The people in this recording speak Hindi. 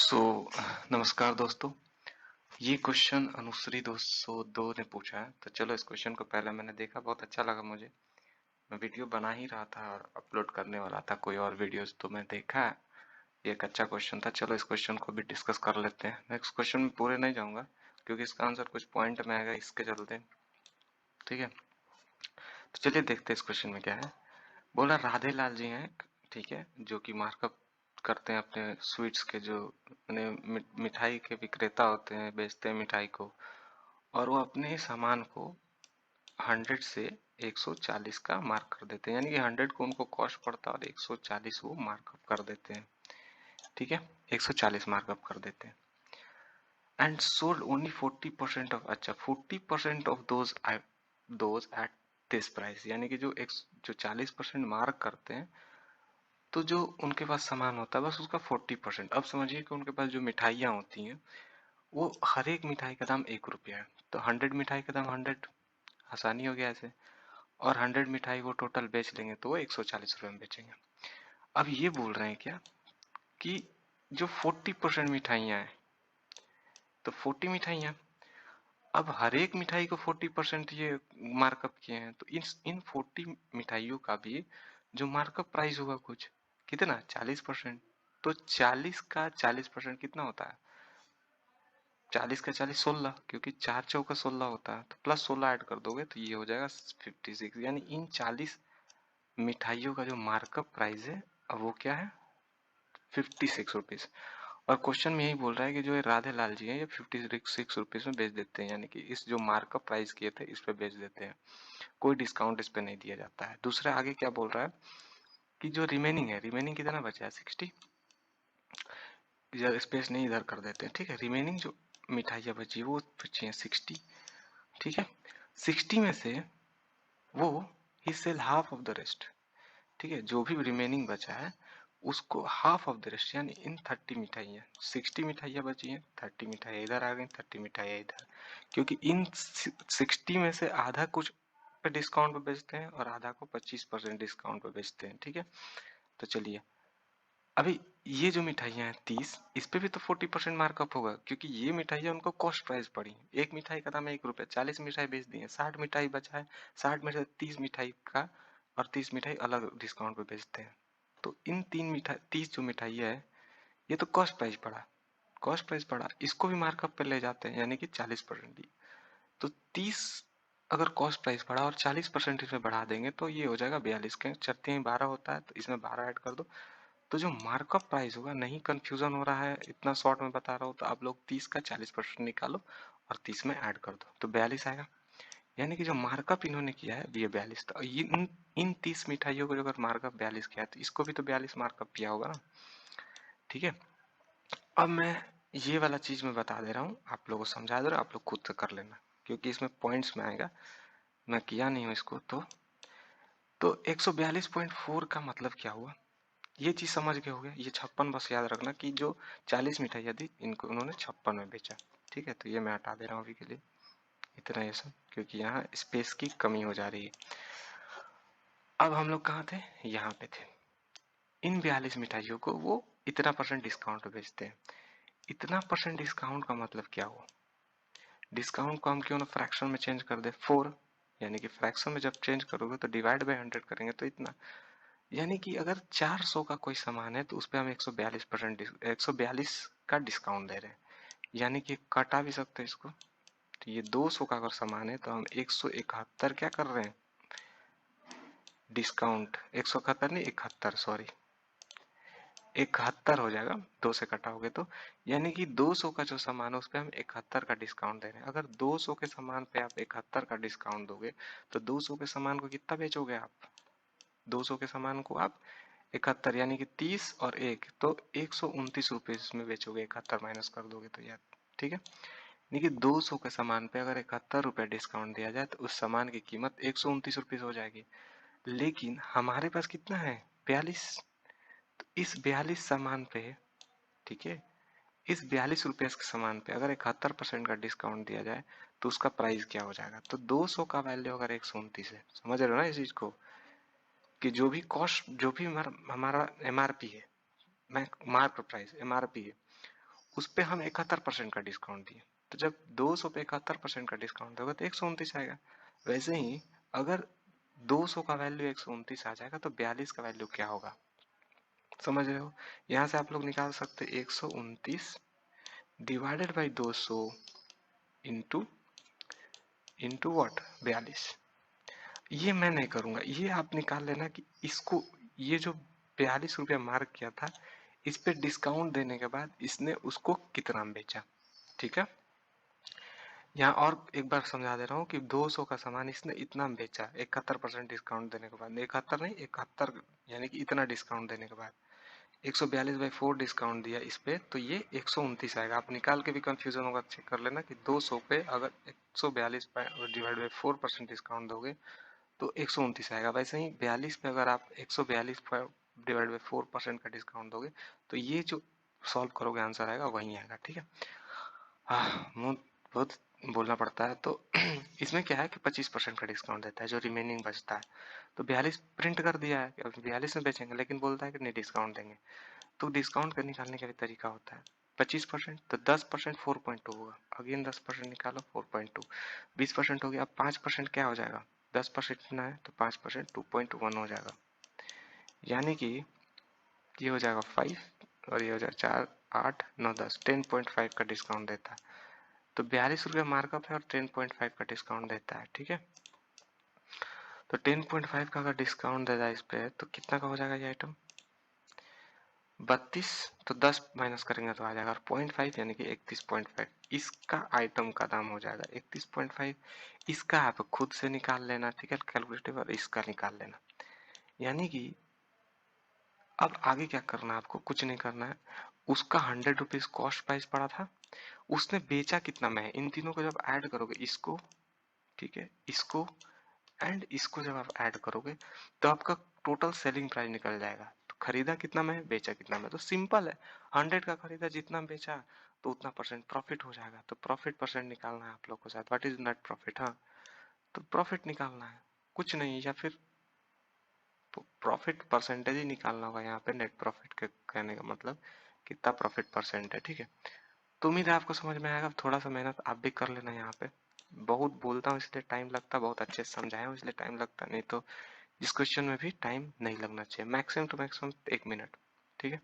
सो नमस्कार दोस्तों। ये क्वेश्चन अनुश्री 202 ने पूछा है। तो चलो इस क्वेश्चन को पहले मैंने देखा, बहुत अच्छा लगा मुझे। मैं वीडियो बना ही रहा था और अपलोड करने वाला था कोई और वीडियोस, तो मैं देखा ये एक अच्छा क्वेश्चन था। चलो इस क्वेश्चन को भी डिस्कस कर लेते हैं। मैं इस क्वेश्चन में पूरे नहीं जाऊंगा क्योंकि इसका आंसर कुछ पॉइंट में आएगा, इसके चलते। ठीक है, तो चलिए देखते हैं इस क्वेश्चन में क्या है। बोला राधे लाल जी हैं, ठीक है, जो कि मार्कअप करते हैं अपने स्वीट्स के, जो मिठाई के विक्रेता होते हैं, बेचते हैं मिठाई को। और वो अपने सामान को 100 से 140 का मार्क कर देते हैं, यानी कि 100 को उनको कॉस्ट पड़ता है और 140 वो मार्कअप कर देते हैं। ठीक है, 140 मार्कअप कर देते हैं। एंड सोल्ड ओनली 40% ऑफ, अच्छा 40% of those at this price, यानी कि जो 40% मार्क करते हैं, तो जो उनके पास सामान होता है बस उसका 40%। अब समझिए कि उनके पास जो मिठाइयाँ होती हैं, वो हर एक मिठाई का दाम 1 रुपया है। तो 100 मिठाई का दाम 100, आसानी हो गया ऐसे। और 100 मिठाई वो टोटल बेच लेंगे तो वो 140 रुपये में बेचेंगे। अब ये बोल रहे हैं क्या कि जो 40% मिठाइयाँ हैं, तो 40 मिठाइयाँ, अब हर एक मिठाई को 40% ये मार्कअप किए हैं, तो इन 40 मिठाइयों का भी जो मार्कअप प्राइस होगा कुछ, कितना, 40%। तो 40 का 40% कितना होता है, 40 का 40 16, क्योंकि 4 चौका 16 होता है, तो प्लस 16 ऐड कर दोगे तो ये हो जाएगा 56। यानी इन 40 मिठाइयों का जो मार्कअप प्राइस है, अब वो क्या है, 56 रुपीज। और क्वेश्चन में यही बोल रहा है कि जो ये राधे लाल जी है, ये 56 रुपीज में बेच देते हैं, यानी कि इस जो मार्कअप प्राइस किए थे इस पे बेच देते हैं, कोई डिस्काउंट इस पे नहीं दिया जाता है। दूसरा आगे क्या बोल रहा है कि जो रिमेनिंग है, रिमेनिंग कितना बचा है, 60, इधर स्पेस नहीं इधर कर देते हैं। ठीक है, रिमेनिंग जो मिठाइयाँ बची वो बची हैं 60। ठीक है, 60 में से वो ही sell half of the rest. ठीक है, जो भी रिमेनिंग बचा है उसको हाफ ऑफ द रेस्ट, यानी इन 30 मिठाइयाँ, 60 मिठाइयाँ बची हैं, 30 मिठाइयाँ इधर आ गई, 30 मिठाइयाँ इधर, क्योंकि इन 60 में से आधा कुछ पे डिस्काउंट पे बेचते हैं और आधा को 25% डिस्काउंट पे बेचते हैं। ठीक है, तो चलिए अभी ये जो मिठाइयाँ हैं 30, इस पे भी तो 40% मार्कअप होगा, क्योंकि ये मिठाइयाँ उनको कॉस्ट प्राइस पड़ी। एक मिठाई का दाम 1 रुपया, 40 मिठाई बेच दी है, 60 मिठाई बचा है, 60 में से 30 मिठाई का और 30 मिठाई अलग डिस्काउंट पे बेचते हैं। तो इन 30 जो मिठाइयाँ है, ये तो कॉस्ट प्राइस पड़ा, कॉस्ट प्राइस पड़ा, इसको भी मार्कअप पे ले जाते हैं, यानी कि 40%। तो 30 अगर कॉस्ट प्राइस बढ़ा और 40% इसमें बढ़ा देंगे तो ये हो जाएगा 42 के, 12 होता है तो इसमें 12 ऐड कर दो। तो जो मार्कअप प्राइस होगा, नहीं कंफ्यूजन हो रहा है, इतना शॉर्ट में बता रहा हूँ, तो आप लोग 30 का 40% निकालो और 30 में ऐड कर दो तो 42 आएगा। यानी कि जो मार्कअप इन्होंने किया है ये 42 था। इन 30 मिठाइयों को जो अगर मार्कअप 42 किया है तो इसको भी तो 42 मार्कअप किया होगा ना। ठीक है, अब मैं ये वाला चीज मैं बता दे रहा हूँ, आप लोगों को समझा दे रहा हूँ, आप लोग खुद से कर लेना क्योंकि इसमें पॉइंट्स में आएगा, मैं किया नहीं हूँ इसको। तो 142.4 का मतलब क्या हुआ, ये चीज समझ गए होगे। ये 56 बस याद रखना कि जो 40 मिठाइयाँ थी इनको उन्होंने 56 में बेचा। ठीक है, तो ये मैं हटा दे रहा हूँ अभी के लिए, इतना ये सब, क्योंकि यहाँ स्पेस की कमी हो जा रही है। अब हम लोग कहाँ थे, यहाँ पे थे। इन 42 मिठाइयों को वो इतना परसेंट डिस्काउंट पे बेचते हैं। इतना परसेंट डिस्काउंट का मतलब क्या हुआ, डिस्काउंट को हम क्यों ना फ्रैक्शन में चेंज कर दे, 4, यानी कि फ्रैक्शन में जब चेंज करोगे तो डिवाइड बाय 100 करेंगे तो इतना, यानी कि अगर 400 का कोई सामान है तो उस पर हम 142% 142 का डिस्काउंट दे रहे हैं, यानी कि कटा भी सकते हैं इसको। तो ये 200 का अगर सामान है तो हम 171 क्या कर रहे हैं, डिस्काउंट, 171 नहीं 71, सॉरी 71 हो जाएगा, 2 से कटाओगे तो, यानी कि 200 का जो सामान है उस पर हम 71 का डिस्काउंट दे रहे हैं। अगर 200 के सामान पे आप 71 का डिस्काउंट दोगे तो 200 के सामान को कितना बेचोगे आप, 200 के सामान को आप 71, यानी कि 30 और 1 तो 129 रुपीज में बेचोगे, 71 माइनस कर दोगे तो यार। ठीक है, यानी कि 200 के सामान पे अगर 71 रुपये डिस्काउंट दिया जाए तो उस सामान की कीमत 129 रुपीज हो जाएगी। लेकिन हमारे पास कितना है, 42, तो इस 42 सामान पे, ठीक है, इस 42 रुपये के सामान पे अगर 71% का डिस्काउंट दिया जाए तो उसका प्राइस क्या हो जाएगा, तो 200 का वैल्यू अगर 129 है, समझ रहे हो ना इस चीज को, कि जो भी कॉस्ट, जो भी हमारा एमआरपी है, मैं मार्क प्राइस एमआरपी है, उस पे हम 71% का डिस्काउंट दिए, तो जब 200 पे 71% का डिस्काउंट होगा तो 129 आएगा। वैसे ही अगर 200 का वैल्यू 129 आ जाएगा तो 42 का वैल्यू क्या होगा, समझ रहे हो। यहाँ से आप लोग निकाल सकते 129 divided by 200 into into what 42। ये मैं नहीं करूंगा, ये आप निकाल लेना कि इसको, ये जो 42 रुपया मार्क किया था, इस पे डिस्काउंट देने के बाद इसने उसको कितना बेचा। ठीक है, यहाँ और एक बार समझा दे रहा हूँ कि 200 का सामान इसने इतना बेचा 71% डिस्काउंट देने के बाद, 71 नहीं 71, यानी कि इतना डिस्काउंट देने के बाद 142/4 डिस्काउंट दिया इस पे, तो ये 129 आएगा। आप निकाल के भी कंफ्यूजन होगा, चेक कर लेना कि 200 पे अगर 142 डिवाइड बाई 4% डिस्काउंट दोगे तो 129 आएगा। वैसे ही 42 पे अगर आप 142 डिवाइड बाई 4% का डिस्काउंट दोगे तो ये जो सॉल्व करोगे आंसर आएगा वही आएगा। ठीक है, हाँ बहुत बोलना पड़ता है। तो इसमें क्या है कि 25% का डिस्काउंट देता है, जो रिमेनिंग बचता है। तो 42 प्रिंट कर दिया है, अब 42 में बेचेंगे, लेकिन बोलता है कि नहीं डिस्काउंट देंगे। तो डिस्काउंट का निकालने का भी तरीका होता है। 25% तो 10% 4.2 होगा, अगेन 10% निकालो 4.2, 20% हो गया। अब 5% क्या हो जाएगा, 10% कितना है तो 5% 2.1 हो जाएगा, यानी कि ये हो जाएगा 5 और ये हो जाएगा 4 8 9 10, 10.5 का डिस्काउंट देता है। तो 42 रुपया मार्कअप है और 10.5 का डिस्काउंट देता है। ठीक है, तो 10.5 का अगर डिस्काउंट देता है इस पे तो कितना का हो जाएगा ये आइटम, 32, तो 10 माइनस करेंगे तो आ जाएगा 0.5 यानी कि 31.5। इसका आइटम का दाम हो जाएगा 31.5। इसका आप खुद से निकाल लेना, ठीक है, कैलकुलेटर, और इसका निकाल लेना। यानी कि अब आगे क्या करना है आपको, कुछ नहीं करना है। उसका 100 रुपीज कॉस्ट प्राइस पड़ा था, उसने बेचा कितना में है, इन तीनों को जब ऐड करोगे, इसको, ठीक है, इसको एंड इसको जब आप ऐड करोगे तो आपका टोटल सेलिंग प्राइस निकल जाएगा। तो खरीदा कितना में, बेचा कितना में, तो सिंपल है। 100 का खरीदा, जितना बेचा तो उतना परसेंट प्रॉफिट हो जाएगा। तो प्रॉफिट परसेंट निकालना है आप लोग को, साथ व्हाट इज नेट प्रॉफिट। हाँ, तो प्रॉफिट निकालना है, कुछ नहीं, या फिर प्रॉफिट परसेंटेज ही निकालना होगा यहाँ पे। नेट प्रॉफिट के कहने का मतलब कितना प्रॉफिट परसेंट है। ठीक है, तो उम्मीद है आपको समझ में आएगा। थोड़ा सा मेहनत आप भी कर लेना यहाँ पे। बहुत बोलता हूँ इसलिए टाइम लगता, बहुत अच्छे से समझाया हूँ इसलिए टाइम लगता, नहीं तो इस क्वेश्चन में भी टाइम नहीं लगना चाहिए, मैक्सिमम टू मैक्सिमम 1 मिनट। ठीक है,